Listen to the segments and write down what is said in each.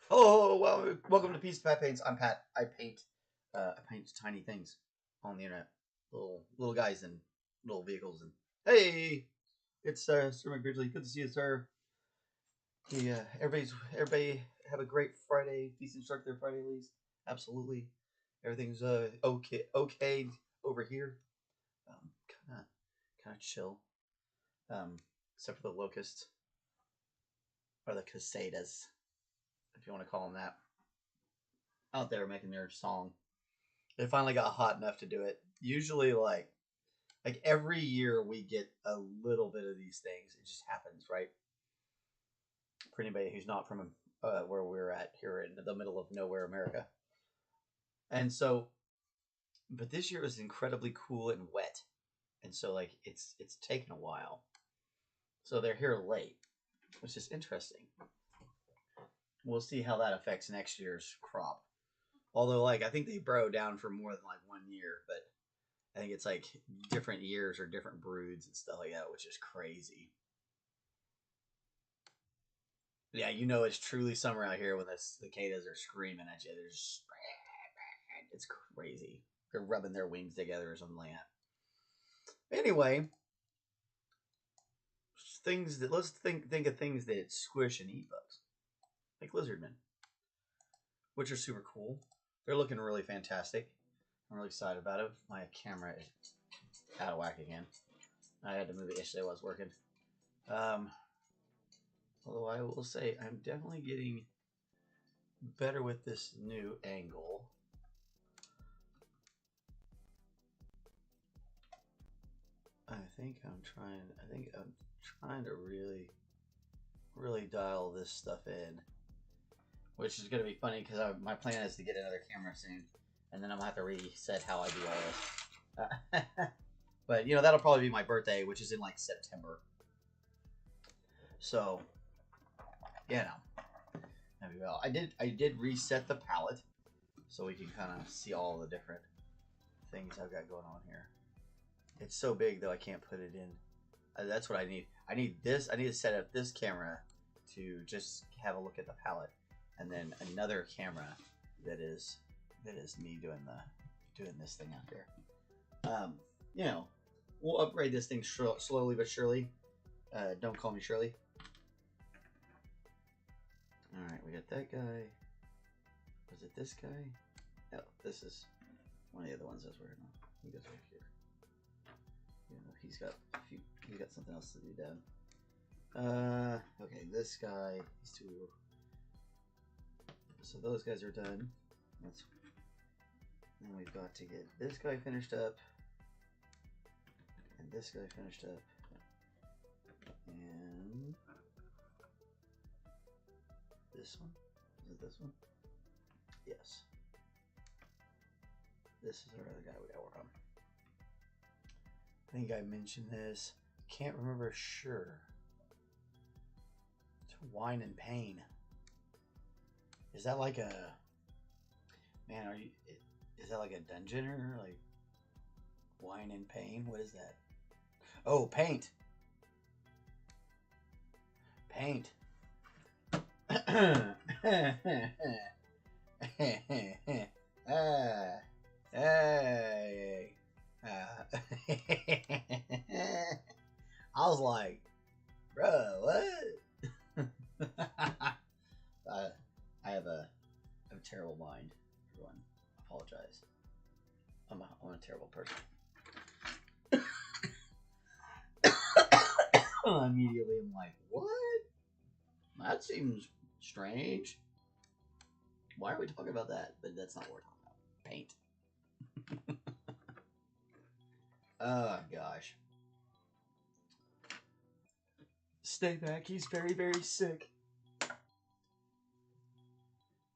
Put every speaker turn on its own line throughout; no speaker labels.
Hello, well, welcome to Peace Pat Paints. I'm Pat. I paint tiny things on the internet, little guys and little vehicles. And hey, it's Sir McBeardsly. Good to see you, sir. Everybody have a great Friday. Decent start there, Friday, at least. Absolutely, everything's okay over here. Kind of chill. Except for the locusts or the cicadas, if you want to call them that, out there making their song. They finally got hot enough to do it. Usually, like every year, we get a little bit of these things. It just happens, right? For anybody who's not from where we're at here in the middle of nowhere, America. And so, but this year was incredibly cool and wet, and so like it's taken a while. So they're here late, which is interesting. We'll see how that affects next year's crop. Although, like, I think they burrow down for more than like 1 year, but I think it's like different years or different broods and stuff like that, which is crazy. Yeah, you know it's truly summer out here when the cicadas are screaming at you. It's crazy. They're rubbing their wings together or something like that. Anyway, let's think of things that squish and eat bugs, like lizardmen, which are super cool. They're looking really fantastic. I'm really excited about it. My camera is out of whack again. I had to move it yesterday while I was working. Although I will say I'm definitely getting better with this new angle. I think I'm trying to really dial this stuff in, which is going to be funny because my plan is to get another camera soon, and then I'm going to have to reset how I do all this. But, you know, that'll probably be my birthday, which is in, like, September. So, you know, maybe well. I did reset the palette, so we can kind of see all the different things I've got going on here. It's so big, though, I can't put it in. That's what I need. I need to set up this camera to just have a look at the palette, and then another camera that is me doing this thing out there. You know, we'll upgrade this thing slowly but surely. Don't call me Shirley. All right, we got that guy. Was it this guy? No, this is one of the other ones I was working on. He goes right here. You know, he's got something else to be done. Okay, this guy, these two. So those guys are done. Then we've got to get this guy finished up, and this guy finished up, and this one. Is it this one? Yes. This is our other guy we gotta work on. I think I mentioned this. Can't remember sure. It's Wine and Pain. Is that like a... Man, is that like a dungeon or like... Wine and Pain? What is that? Oh, Paint. Paint. Hey. I was like, bro, what? I have a terrible mind, everyone. I apologize. I'm a terrible person. Immediately, I'm like, what? That seems strange. Why are we talking about that? But that's not what we're talking about. Paint. Oh, gosh. Stay back. He's very, very sick.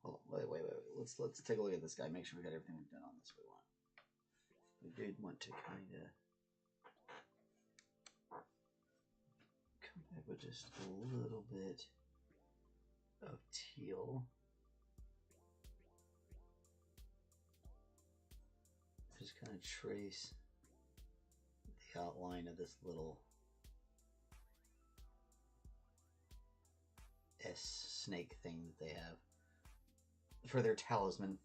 Hold on. Wait. Let's take a look at this guy. Make sure we got everything we've done on this we want. We did want to kind of come back with just a little bit of teal. Just kind of trace the outline of this little S snake thing that they have for their talisman.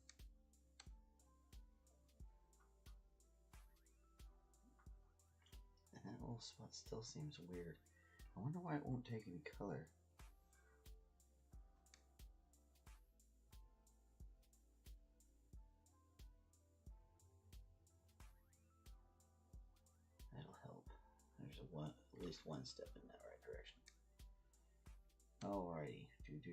And that little spot still seems weird. I wonder why it won't take any color. That'll help. There's at least one step in that right direction. Alrighty. Do.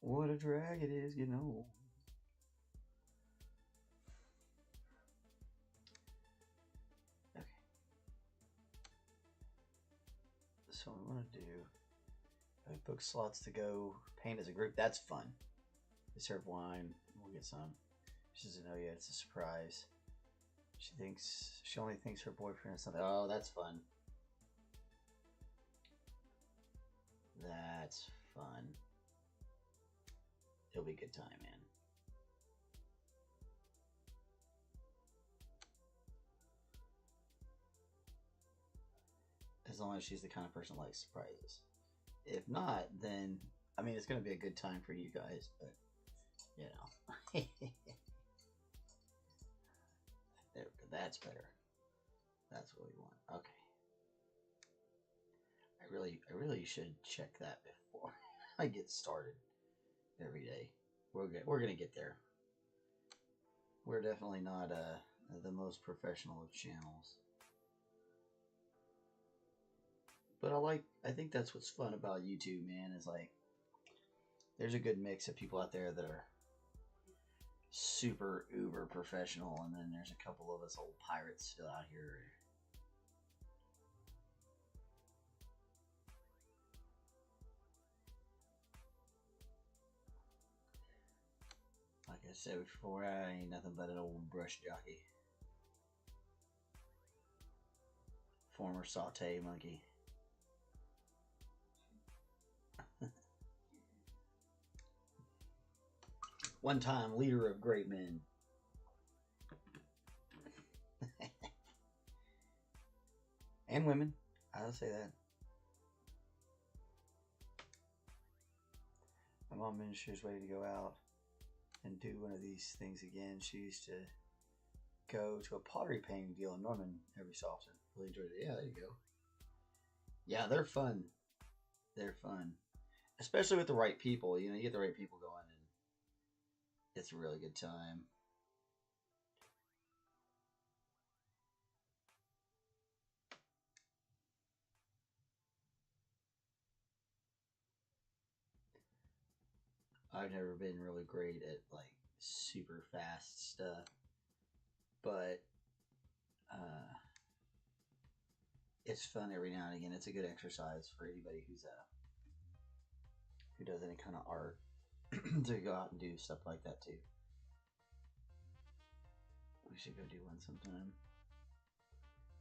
What a drag it is, you know. Okay. So I'm gonna do book slots to go paint as a group. That's fun. They serve wine. We'll get some. She doesn't know yet. It's a surprise. She only thinks her boyfriend is something. Oh, that's fun. That's fun. It'll be a good time, man. As long as she's the kind of person who likes surprises. If not, then, I mean, it's going to be a good time for you guys, but, you know. There, that's better. That's what we want. Okay. I really should check that before I get started every day. We're gonna get there. We're definitely not the most professional of channels, but I think that's what's fun about YouTube, man. Is like there's a good mix of people out there that are super uber professional, and then there's a couple of us old pirates still out here. Like I said before, I ain't nothing but an old brush jockey. Former saute monkey. One time leader of great men. And women. I'll say that. My mom mentioned she was ready to go out and do one of these things again. She used to go to a pottery painting deal in Norman every so often. Really enjoyed it. Yeah, there you go. Yeah, they're fun. They're fun. Especially with the right people. You know, you get the right people going and it's a really good time. I've never been really great at like super fast stuff, but it's fun every now and again. It's a good exercise for anybody who does any kind of art to go out and do stuff like that too. We should go do one sometime.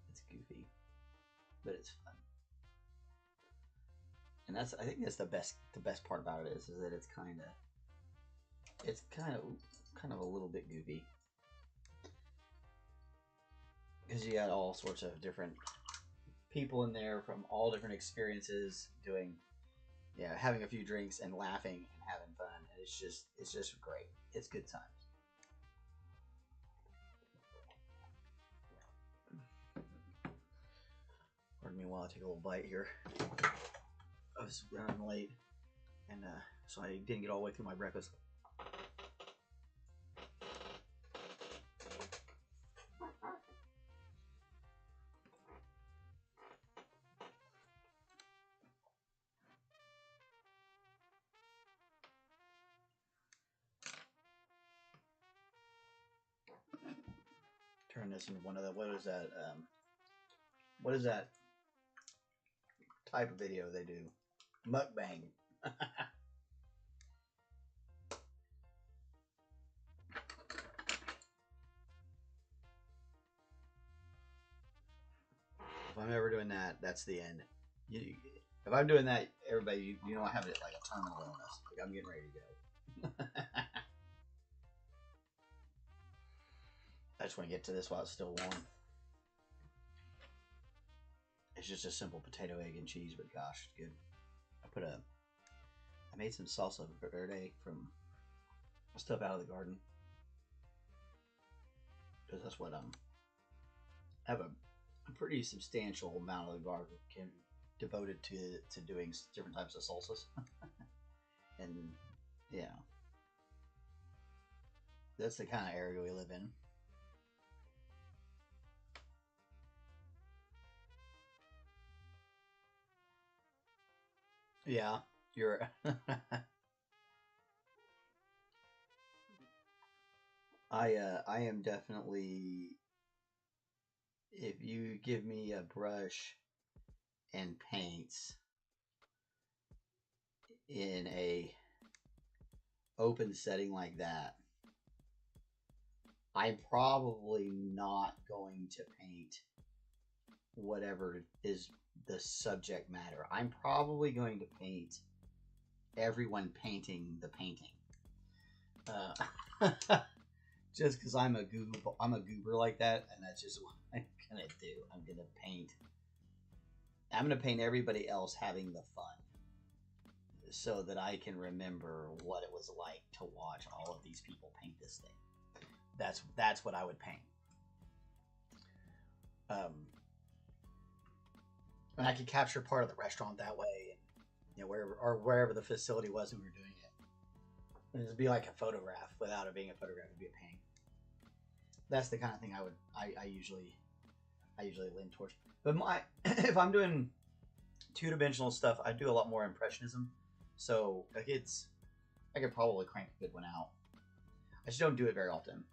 It's goofy, but it's fun. And I think that's the best part about it is that it's kind of a little bit goofy. Because you got all sorts of different people in there from all different experiences doing, yeah, having a few drinks and laughing and having fun. And it's just great. It's good times. We're Pardon me while I take a little bite here. I was running late, and so I didn't get all the way through my breakfast. Turn this into one of the, what is that type of video they do? Mukbang. If I'm ever doing that, that's the end. If I'm doing that, everybody, you know I have it like a terminal illness. Like I'm getting ready to go. I just want to get to this while it's still warm. It's just a simple potato, egg, and cheese, but gosh, it's good. I made some salsa verde from stuff out of the garden. Because that's what I have a pretty substantial amount of the garden devoted to doing different types of salsas. And yeah, that's the kind of area we live in. Yeah, you're I am definitely, if you give me a brush and paints in a open setting like that, I'm probably not going to paint whatever is the subject matter. I'm probably going to paint everyone painting the painting. Just because I'm a goober like that, and that's just what I'm gonna do. I'm gonna paint everybody else having the fun, so that I can remember what it was like to watch all of these people paint this thing. That's what I would paint. And I could capture part of the restaurant that way, and you know, wherever the facility was and we were doing it. And it'd be like a photograph without it being a photograph. It'd be a painting. That's the kind of thing I usually lean towards. But if I'm doing two-dimensional stuff, I do a lot more impressionism. So like I could probably crank a good one out. I just don't do it very often.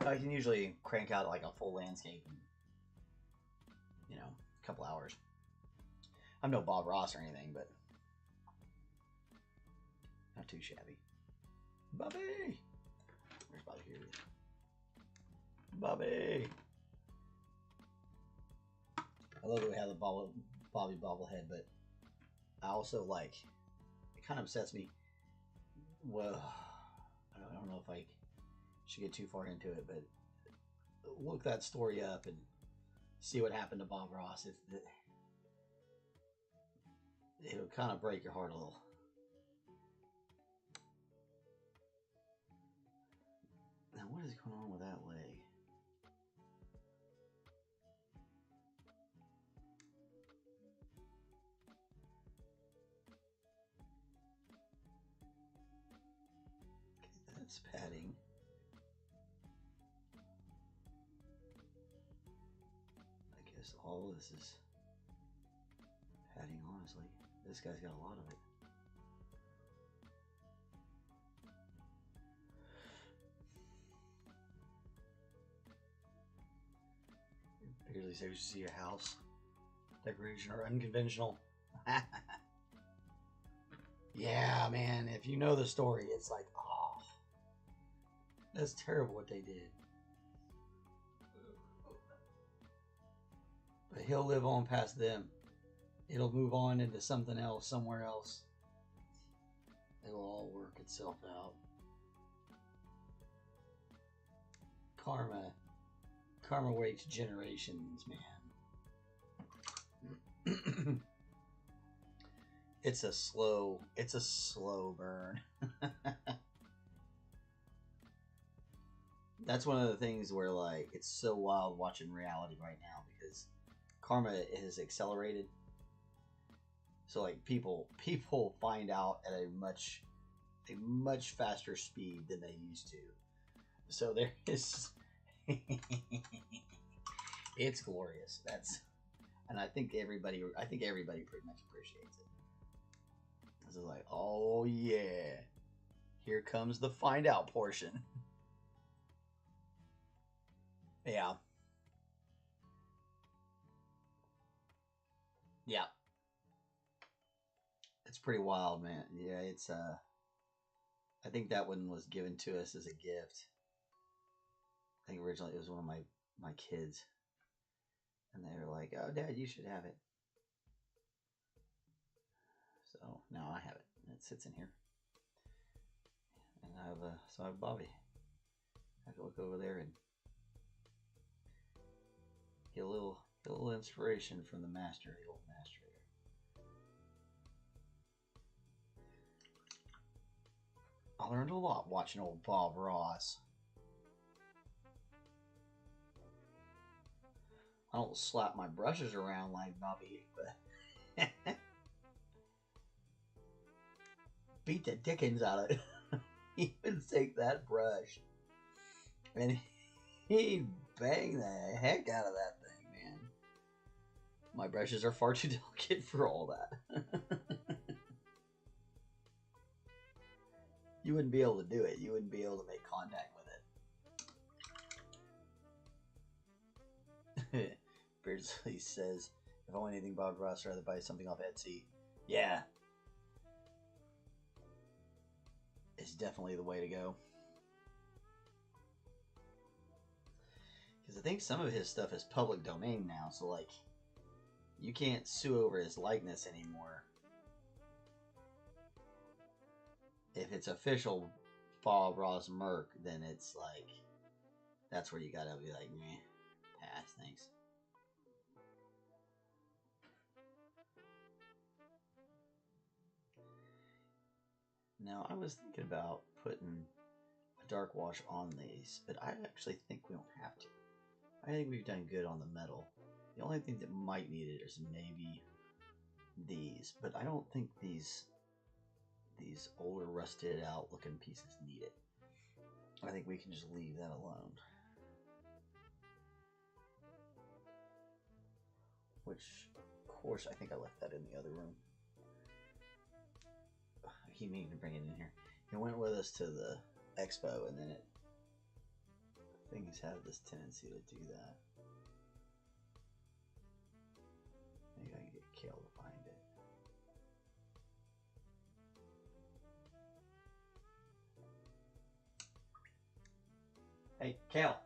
I can usually crank out like a full landscape in, you know, a couple hours. I'm no Bob Ross or anything, but not too shabby. Bobby! Where's Bobby? Here he is. Bobby! I love that we have the Bobby bobblehead, but I also like, it kind of upsets me. Well, I don't know if I should get too far into it, but look that story up and see what happened to Bob Ross. It'll kind of break your heart a little. Now, what is going on with that leg? Okay, that's padding. I guess all of this is padding, honestly. This guy's got a lot of it. Usually say we should see a house decoration or unconventional. Yeah, man, if you know the story, it's like, oh, that's terrible what they did. But he'll live on past them. It'll move on into something else, somewhere else. It'll all work itself out. Karma waits generations, man. It's a slow burn. That's one of the things where like it's so wild watching reality right now because karma has accelerated. So like people find out at a much faster speed than they used to. So there is it's glorious. And I think everybody pretty much appreciates it. This is like, oh yeah, here comes the find out portion. Yeah. Yeah. It's pretty wild, man. Yeah, it's I think that one was given to us as a gift. I think originally it was one of my kids. And they were like, "Oh, Dad, you should have it." So now I have it. It sits in here. And I have Bobby. I can look over there and get a little inspiration from the master, the old master there. I learned a lot watching old Bob Ross. I don't slap my brushes around like Bobby, but beat the dickens out of it. He would take that brush and he'd bang the heck out of that thing, man. My brushes are far too delicate for all that. You wouldn't be able to do it. You wouldn't be able to make contact with it. Beardsley says, if I want anything Bob Ross, I'd rather buy something off Etsy. Yeah. It's definitely the way to go. Because I think some of his stuff is public domain now, so like, you can't sue over his likeness anymore. If it's official Bob Ross Merc, then it's like, that's where you gotta be like, meh, pass, thanks. Now, I was thinking about putting a dark wash on these, but I actually think we don't have to. I think we've done good on the metal. The only thing that might need it is maybe these, but I don't think these older rusted out looking pieces need it. I think we can just leave that alone. Which, of course, I think I left that in the other room. I keep meaning to bring it in here. It went with us to the expo, and then things have this tendency to do that. Maybe I can get Kale to find it. Hey, Kale.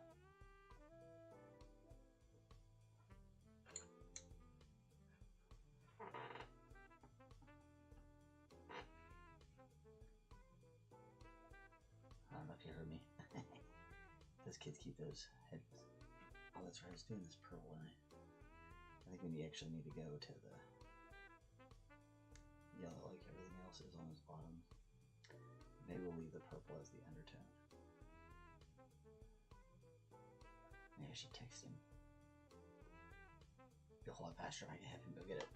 I don't know if you heard me. Those kids keep those headphones. Oh, that's right. I was doing this purple one. I think we actually need to go to the yellow like everything else is on his bottom. Maybe we'll leave the purple as the undertone. Maybe I should text him. Be a whole lot faster if I can have him go get it.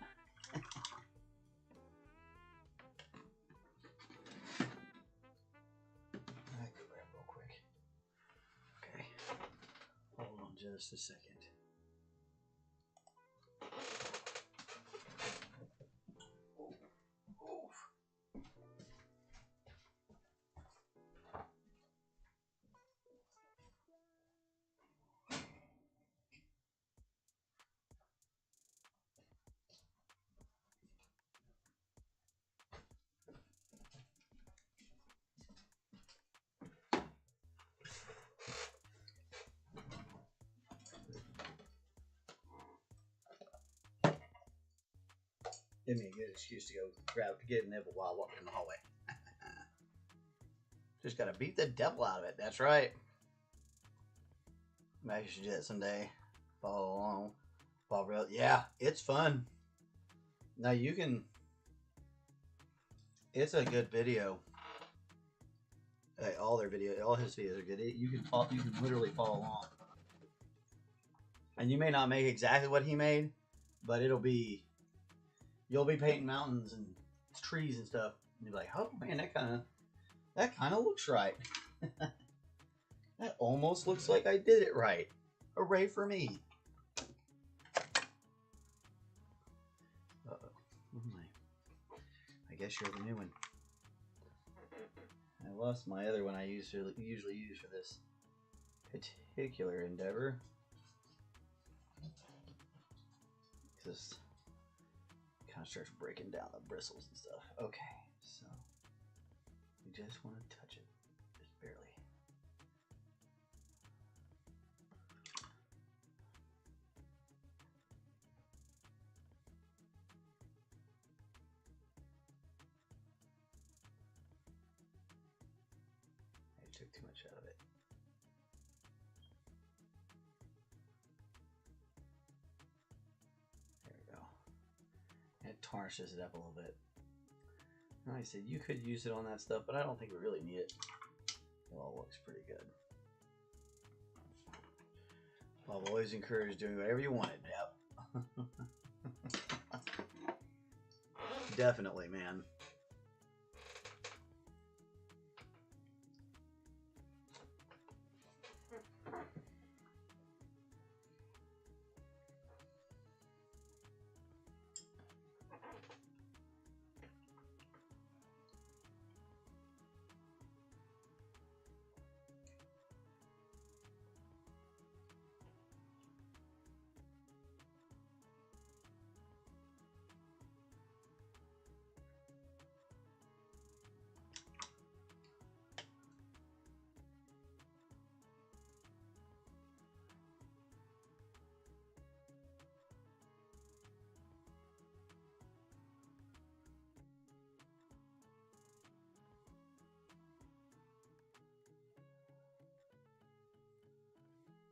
I can grab real quick. Okay. Hold on just a second. Give me a good excuse to go get a nibble while walking in the hallway. Just gotta beat the devil out of it. That's right. Maybe you should do that someday. Follow along. Bob Rail. Yeah, it's fun. Now you can. It's a good video. All their videos, all his videos are good. You can literally follow along, and you may not make exactly what he made, but you'll be painting mountains and trees and stuff, and you're like, oh man, that kind of looks right. That almost looks like I did it right. Hooray for me! I guess you're the new one. I lost my other one I usually use for this particular endeavor. Because it kind of starts breaking down the bristles and stuff. Okay, so we just want to touch it, just barely. Took too much out of it. There we go. And it tarnishes it up a little bit. Like I said, you could use it on that stuff, but I don't think we really need it. It all looks pretty good. Well, I've always encouraged doing whatever you wanted. Yep. Definitely, man.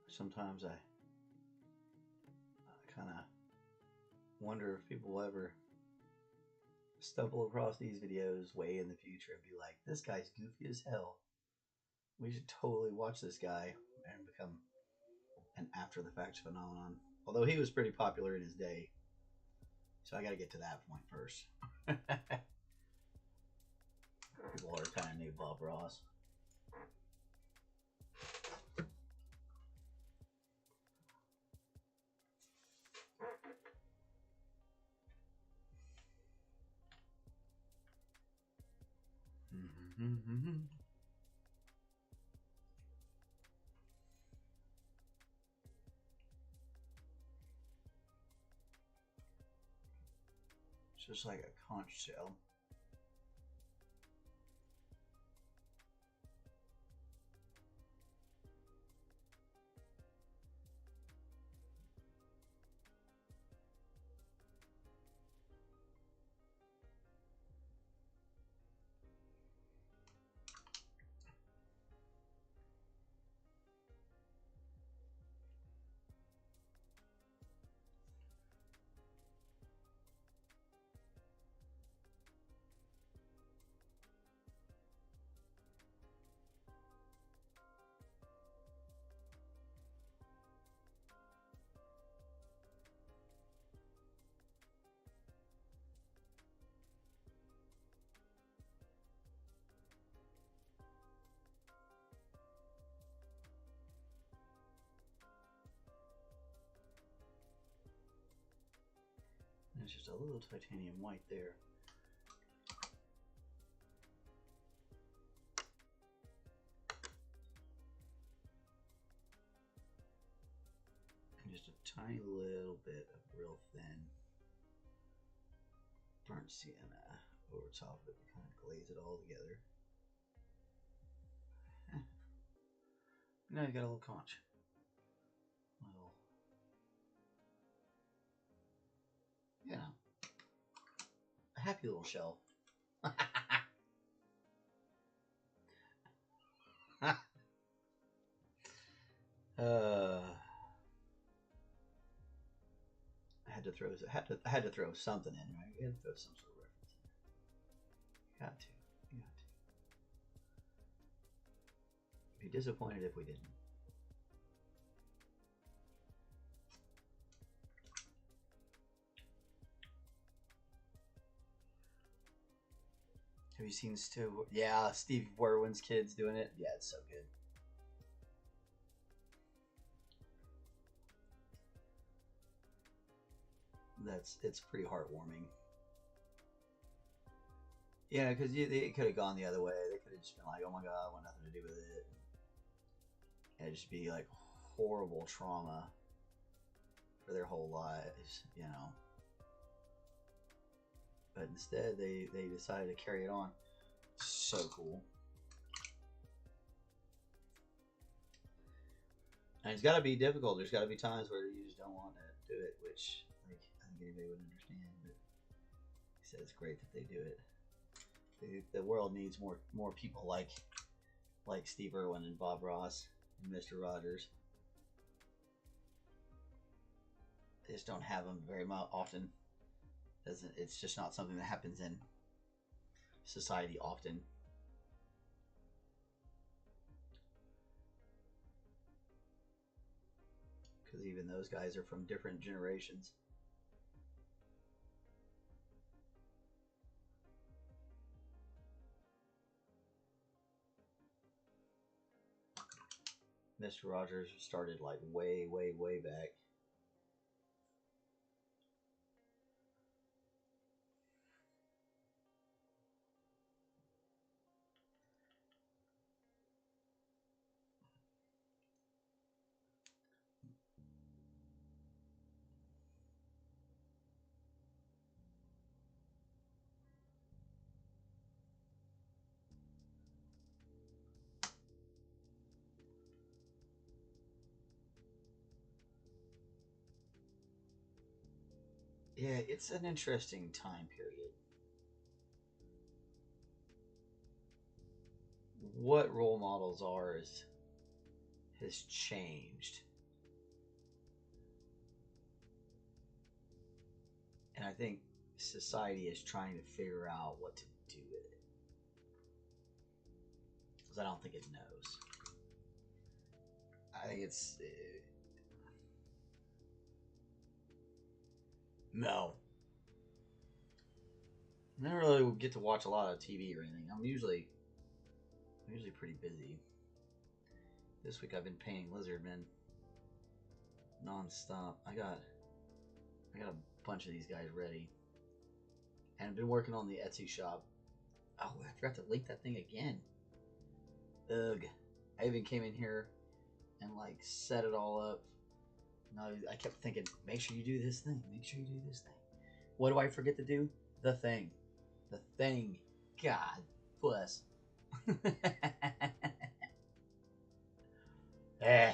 Sometimes I kind of wonder if people will ever stumble across these videos way in the future and be like, this guy's goofy as hell. We should totally watch this guy and become an after the fact phenomenon. Although he was pretty popular in his day. So I got to get to that point first. People are kind of new Bob Ross. It's just like a conch shell. There's just a little titanium white there. And just a tiny little bit of real thin burnt sienna over top of it to kind of glaze it all together. Now you got a little conch. Yeah, a happy little shell. I had to throw something in, right? You had to throw some sort of reference in there. Got to. Be disappointed if we didn't. Have you seen Stu? Yeah, Steve Werwin's kids doing it. Yeah, it's so good. It's pretty heartwarming. Yeah, because they could have gone the other way. They could have just been like, "Oh my God, I want nothing to do with it." And it'd just be like horrible trauma for their whole lives, you know. But instead, they decided to carry it on. So cool. And it's got to be difficult. There's got to be times where you just don't want to do it, which like I think anybody would understand. But he said it's great that they do it. The world needs more people like Steve Irwin and Bob Ross and Mr. Rogers. They just don't have them very often. It's just not something that happens in society often. Because even those guys are from different generations. Mr. Rogers started like way back. Yeah, it's an interesting time period. What role models are has changed. And I think society is trying to figure out what to do with it. Because I don't think it knows. I think it's... no. I never really get to watch a lot of TV or anything. I'm usually pretty busy. This week I've been painting Lizardmen non-stop. I got a bunch of these guys ready. And I've been working on the Etsy shop. Oh, I forgot to link that thing again. Ugh. I even came in here and like set it all up. No, I kept thinking, make sure you do this thing. Make sure you do this thing. What do I forget to do? The thing. The thing. God bless. Eh.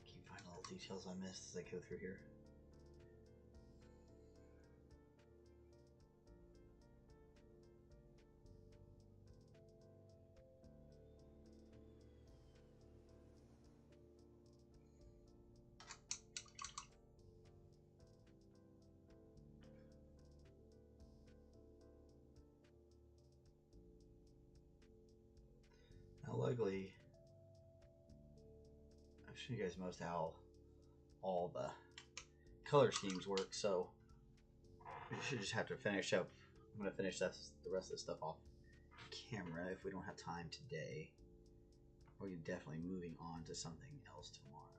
Keep finding little details I missed as I go through here. Now, luckily, I've shown you guys most of how all the color schemes work, so we should just have to finish up. I'm going to finish the rest of this stuff off camera if we don't have time today. We're definitely moving on to something else tomorrow,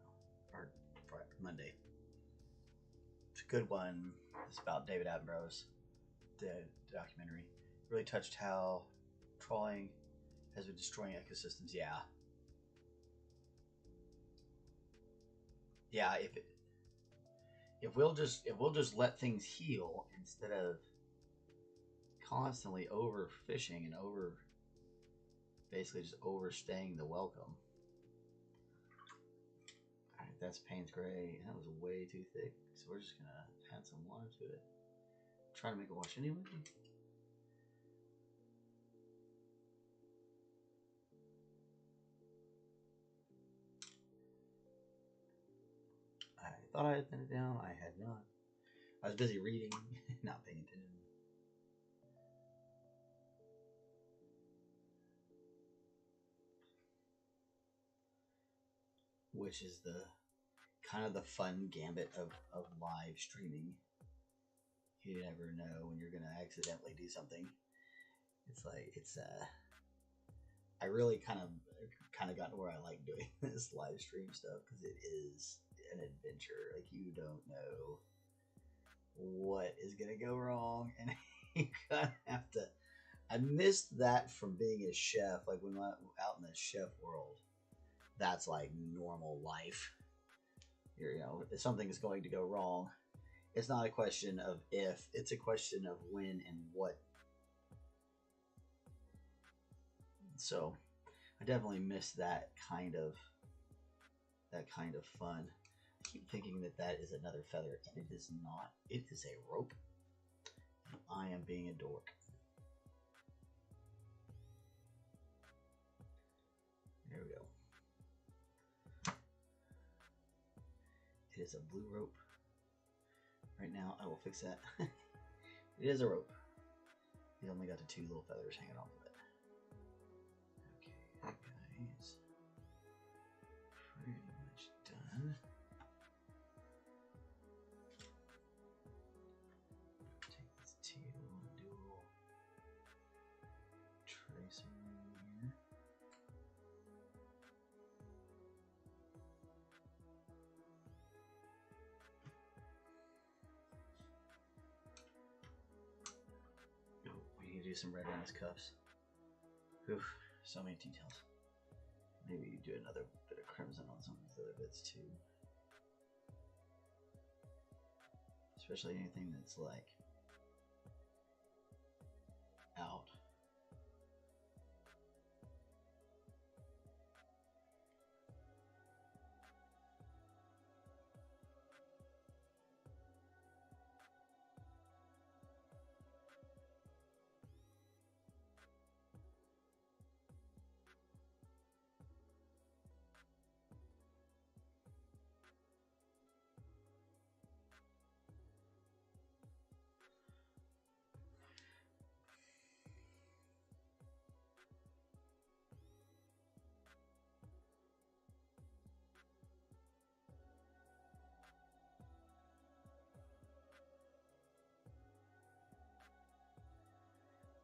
or Friday, Monday. It's a good one. It's about David Attenborough's documentary. It really touched how trawling has been destroying ecosystems. Yeah. If we'll just let things heal instead of constantly overfishing and basically just overstaying the welcome. Alright, that's Payne's Gray. That was way too thick, so we're just gonna add some water to it. Try to make it wash anyway. thought I had penned it down. I had not. I was busy reading, not paying attention. Which is the kind of the fun gambit of live streaming. You never know when you're gonna accidentally do something. It's like I really kind of got to where I like doing this live stream stuff because it is an adventure. Like you don't know what is gonna go wrong, and you kind of have to. I missed that from being a chef. Like when I'm out in the chef world, that's like normal life. You know, if something is going to go wrong, it's not a question of if; it's a question of when and what. So, I definitely miss that kind of fun. I keep thinking that is another feather, and it is not. It is a rope. And I am being a dork. There we go. It is a blue rope. Right now, I will fix that. It is a rope. You only got the two little feathers hanging off of it. Okay, guys. Pretty much done. Take this teal and do a little tracing here. Oh, we need to do some red on his cuffs. Oof, so many details. Maybe you do another bit of crimson on some of these other bits too. Especially anything that's like out.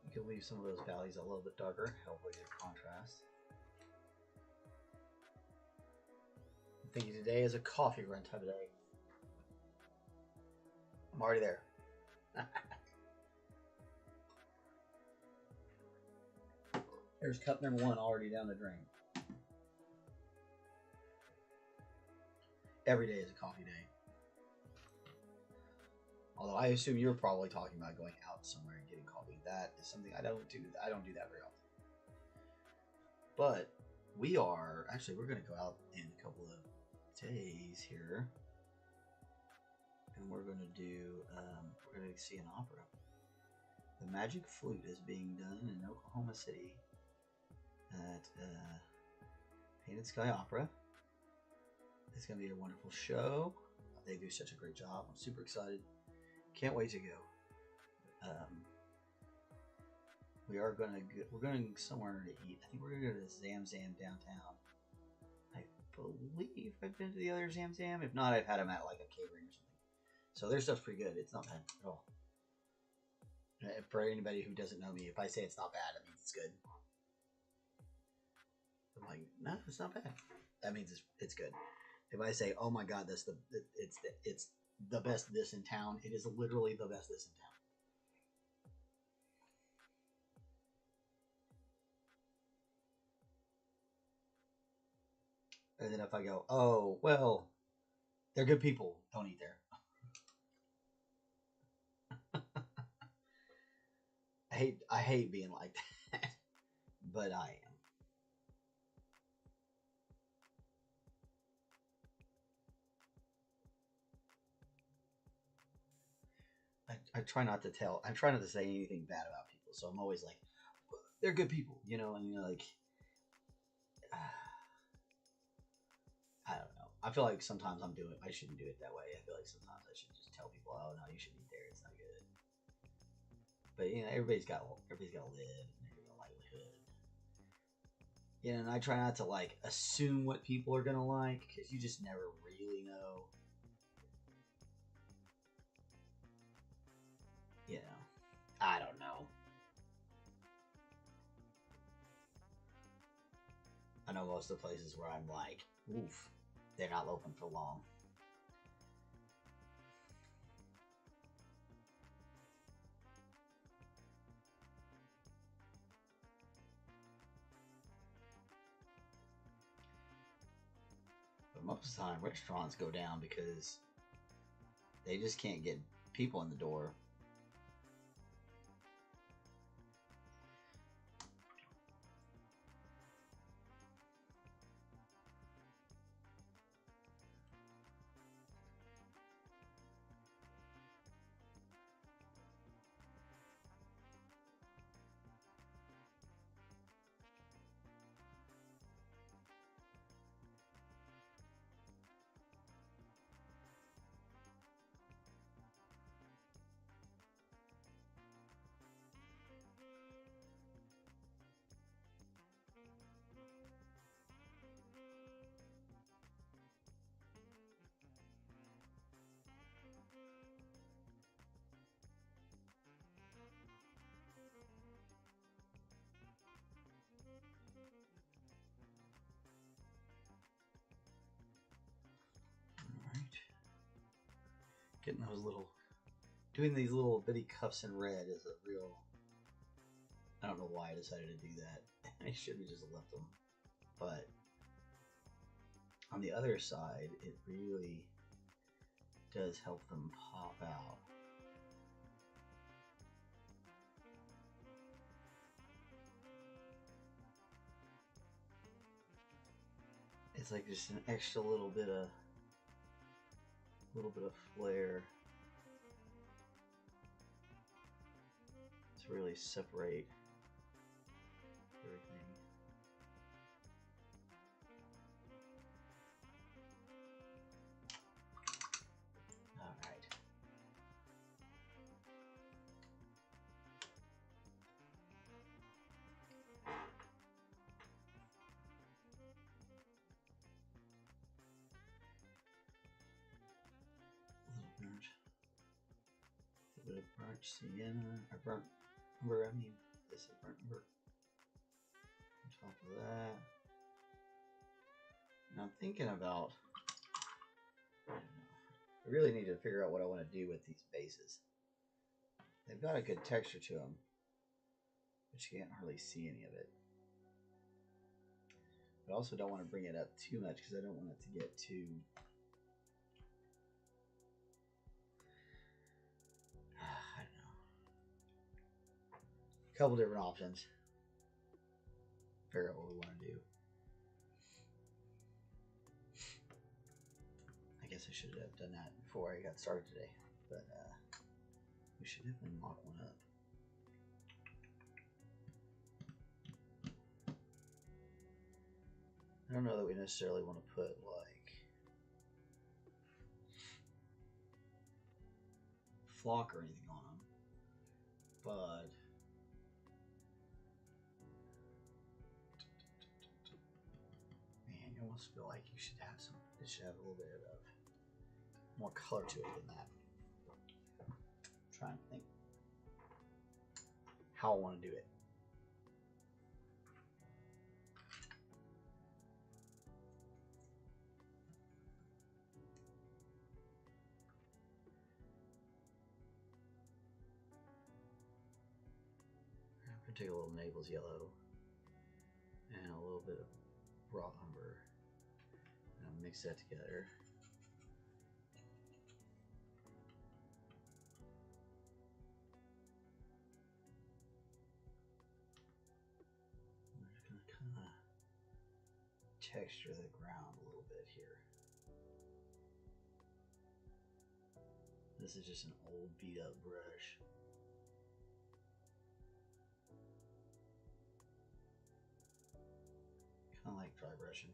You can leave some of those valleys a little bit darker, hopefully get contrast. I'm thinking today is a coffee run type of day. I'm already there. There's cup number 1 already down the drain. Every day is a coffee day. Although I assume you're probably talking about going out somewhere and getting coffee. That is something I don't do. I don't do that very often. But we're going to go out in a couple of days here, and we're going to see an opera. The Magic Flute is being done in Oklahoma City at Painted Sky Opera. It's going to be a wonderful show. They do such a great job. I'm super excited. Can't wait to go. We're going somewhere to eat. I think we're going to go to Zam Zam downtown. I believe I've been to the other Zam Zam. If not, I've had them at like a catering or something. So their stuff's pretty good. It's not bad at all. For anybody who doesn't know me, if I say it's not bad, it means it's good. I'm like, no, it's not bad. That means it's good. If I say, oh my god, it's the best this in town, it is literally the best this in town. And then if I go, oh well, they're good people, don't eat there. I hate being like that, but I am. I try not to say anything bad about people, so I'm always like, they're good people, you know, and you're like, I don't know. I feel like sometimes I shouldn't do it that way. I feel like sometimes I should just tell people, oh no, you shouldn't eat there. It's not good. But you know, everybody's got to live and everybody's got a livelihood. Yeah, and I try not to like assume what people are gonna like because you just never really know. You know, I don't know. I know most of the places where I'm like, oof, they're not open for long. But most of the time, restaurants go down because they just can't get people in the door. Getting those doing these little bitty cuffs in red is a real, I don't know why I decided to do that. I should have just left them. But on the other side, it really does help them pop out. It's like just an extra little bit of flair to really separate everything. All right. A bit of burnt sienna, or burnt umber, I mean, this is burnt umber. On top of that. And I'm thinking about, I really need to figure out what I want to do with these bases. They've got a good texture to them, but you can't hardly see any of it. But I also don't want to bring it up too much because I don't want it to get too... I don't know. A couple different options. Figure out what we want to do. I guess I should have done that before I got started today. But we should definitely mock one up. I don't know that we necessarily want to put like flock or anything on them, but man, you almost feel like you should have some. It should have a little bit of more color to it than that. I'm trying to think how I want to do it. I'm gonna take a little Naples yellow and a little bit of raw umber and I'll mix that together. I'm just gonna kind of texture the ground a little bit here. This is just an old beat up brush. Kind of like dry brushing.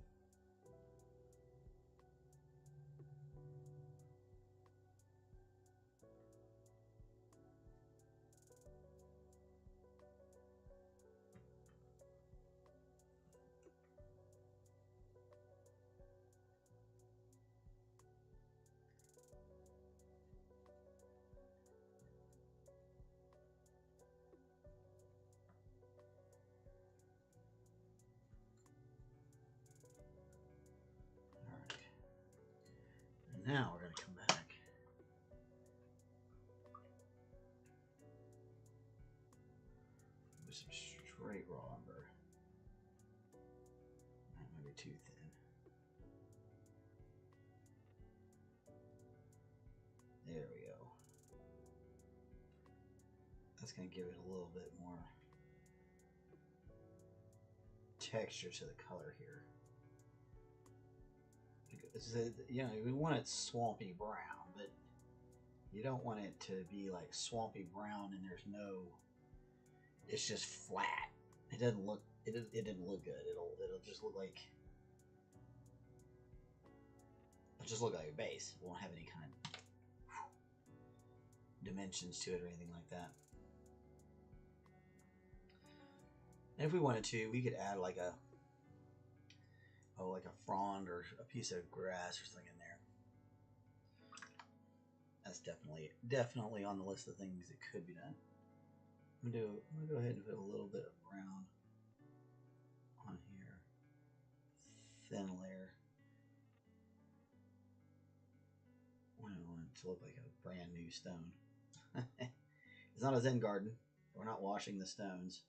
Now we're going to come back. With some straight raw umber. That might be too thin. There we go. That's going to give it a little bit more texture to the color here. You know, we want it swampy brown, but you don't want it to be like swampy brown and there's no. It's just flat. It doesn't look. It didn't look good. It'll just look like. It'll just look like a base. It won't have any kind of dimensions to it or anything like that. And if we wanted to, we could add like a frond or a piece of grass or something in there. That's definitely on the list of things that could be done. I'm gonna go ahead and put a little bit of brown on here. Thin layer. I want it to look like a brand new stone. It's not a Zen garden. We're not washing the stones.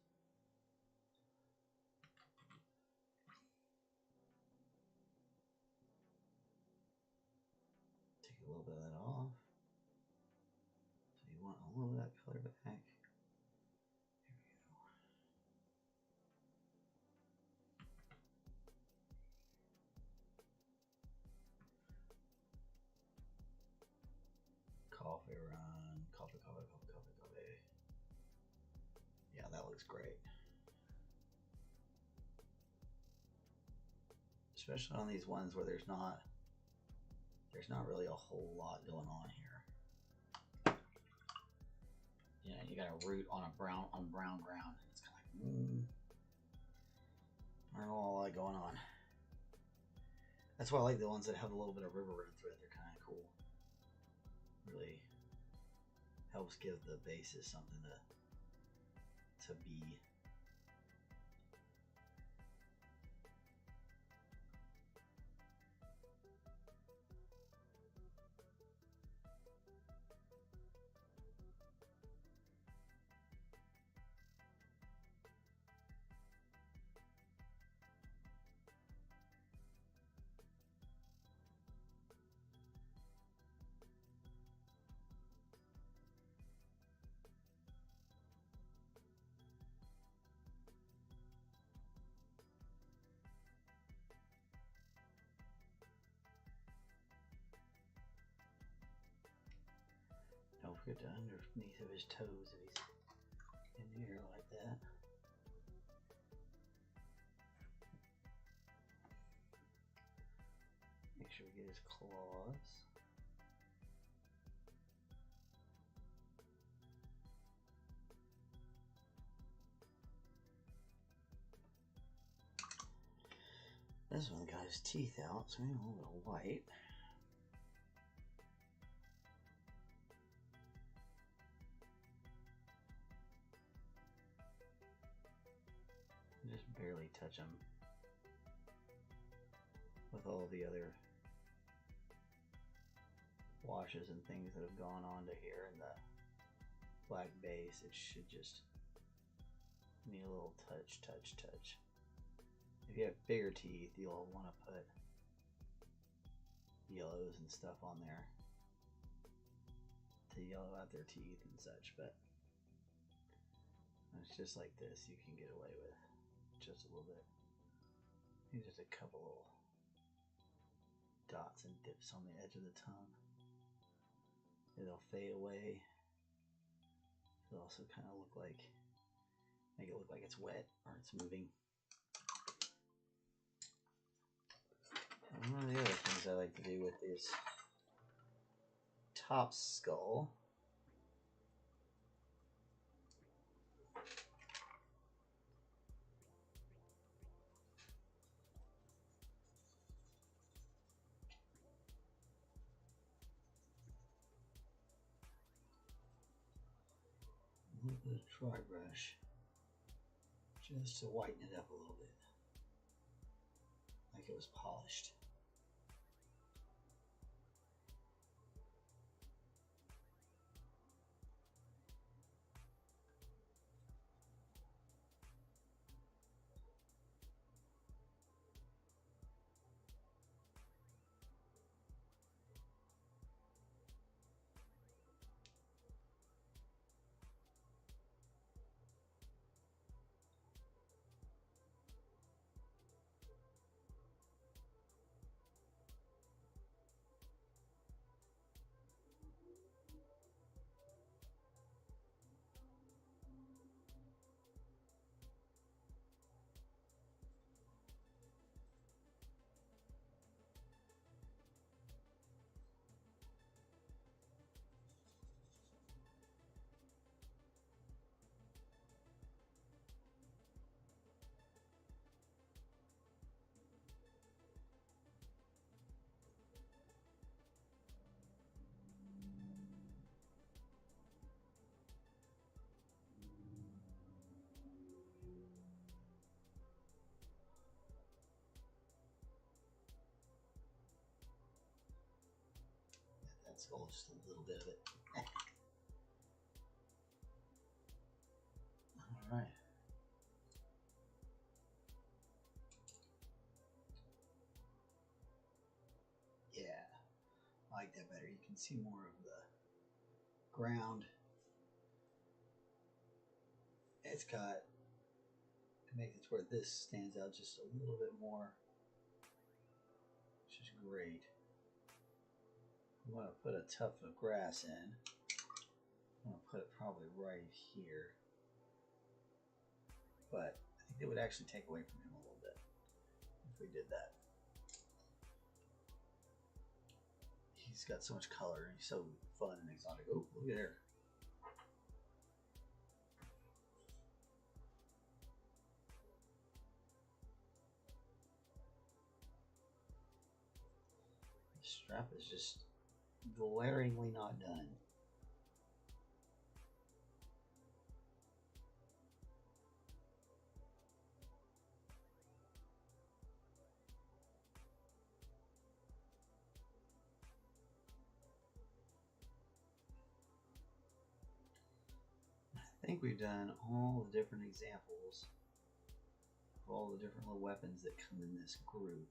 Take a little bit of that off. So you want a little of that color back. Here we go. Coffee run. Coffee. Yeah, that looks great. Especially on these ones where there's not really a whole lot going on here. You know, you got a root on brown ground. It's kind of like, I don't know, a lot going on. That's why I like the ones that have a little bit of river red through it. They're kind of cool. Really helps give the bases something to be. Don't forget to underneath of his toes if he's in here like that. Make sure we get his claws. This one got his teeth out, so we need a little bit of white. Just barely touch them with all the other washes and things that have gone on to here in the black base. It should just need a little touch. If you have bigger teeth, you'll want to put yellows and stuff on there to yellow out their teeth and such, but it's just like this you can get away with just a little bit. Maybe just a couple little dots and dips on the edge of the tongue. It'll fade away. It'll also kind of look like, make it look like it's wet or it's moving. And one of the other things I like to do with this top skull a little bit of dry brush just to whiten it up a little bit, like it was polished. skull, just a little bit of it. Alright. Yeah, I like that better. You can see more of the ground. It's got, it makes it where this stands out just a little bit more, which is great. I'm going to put a tuft of grass in. I'm going to put it probably right here. But I think it would actually take away from him a little bit if we did that. He's got so much color. He's so fun and exotic. Oh, look at there. The strap is just glaringly not done. I think we've done all the different examples of all the different little weapons that come in this group.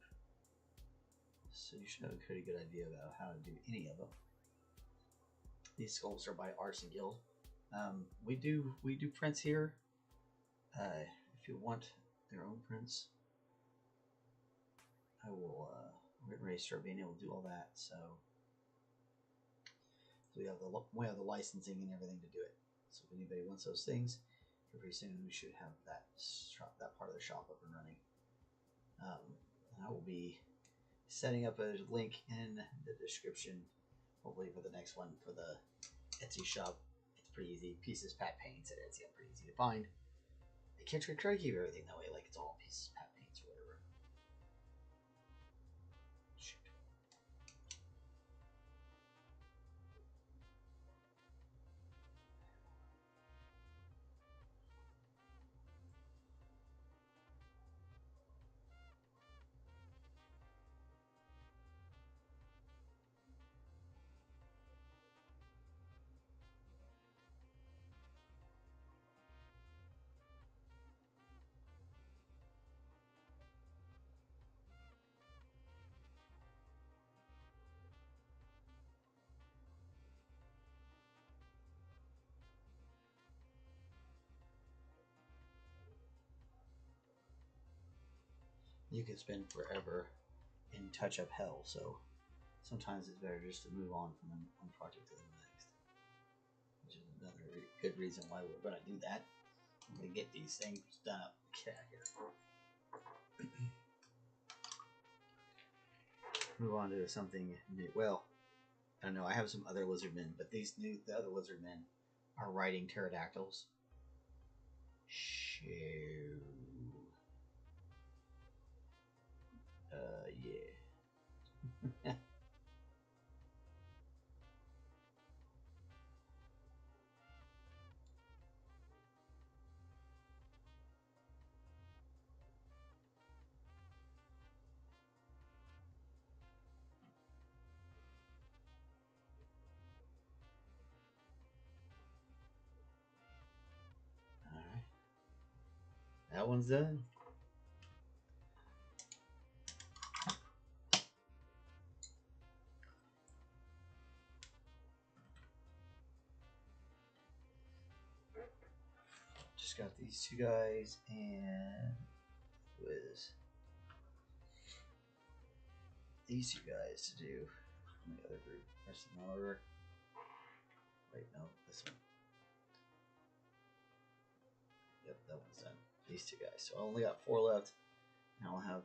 So you should have a pretty good idea about how to do any of them. These sculpts are by Arson Guild. We do prints here. If you want their own prints, I will. We're getting ready to start being able to do all that. So we have the licensing and everything to do it. So if anybody wants those things, pretty soon we should have that part of the shop up and running. And I will be setting up a link in the description, hopefully for the next one for the Etsy shop. It's pretty easy. Pieces, pat paints at Etsy are pretty easy to find. I can't try to keep everything that way, like it's all pieces, pat paints, or whatever. Shoot. You can spend forever in touch-up hell, so sometimes it's better just to move on from one project to the next. Which is another good reason why we're going to do that. I'm going to get these things done up. Get out of here. Move on to something new. Well, I don't know. I have some other Lizardmen, but the other Lizardmen are riding pterodactyls. Shoo. Yeah. Alright. That one's done. Just got these two guys and with these two guys to do from the other group. Rest in order. Wait, no, this one. Yep, that one's done. These two guys. So I only got 4 left. And I'll have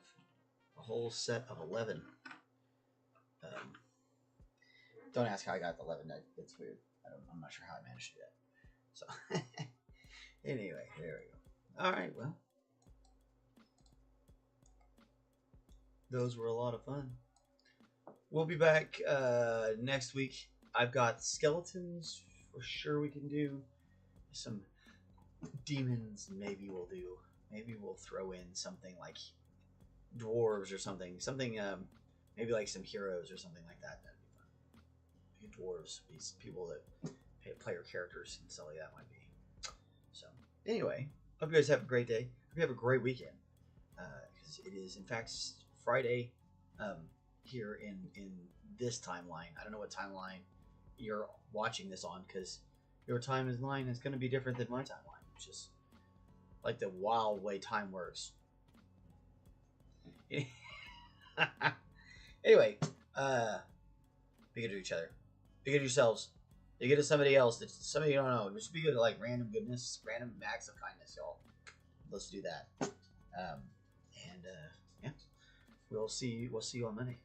a whole set of 11. Don't ask how I got the 11. It's weird. I'm not sure how I managed to do that. So, anyway, there we go. Alright, well. Those were a lot of fun. We'll be back next week. I've got skeletons for sure we can do. Some demons maybe we'll do. Maybe we'll throw in something like dwarves or something. Something, maybe like some heroes or something like that. That'd be fun. We can dwarves, these people that player characters and stuff like that might be. So anyway, hope you guys have a great day. Hope you have a great weekend. Because it is in fact Friday here in this timeline. I don't know what timeline you're watching this on, because your timeline is going to be different than my timeline, which is like the wild way time works. Anyway, be good to each other. Be good to yourselves. Be good to somebody else. That's somebody you don't know. Just be good to like random goodness, random acts of kindness, y'all. Let's do that. Yeah, we'll see you on Monday.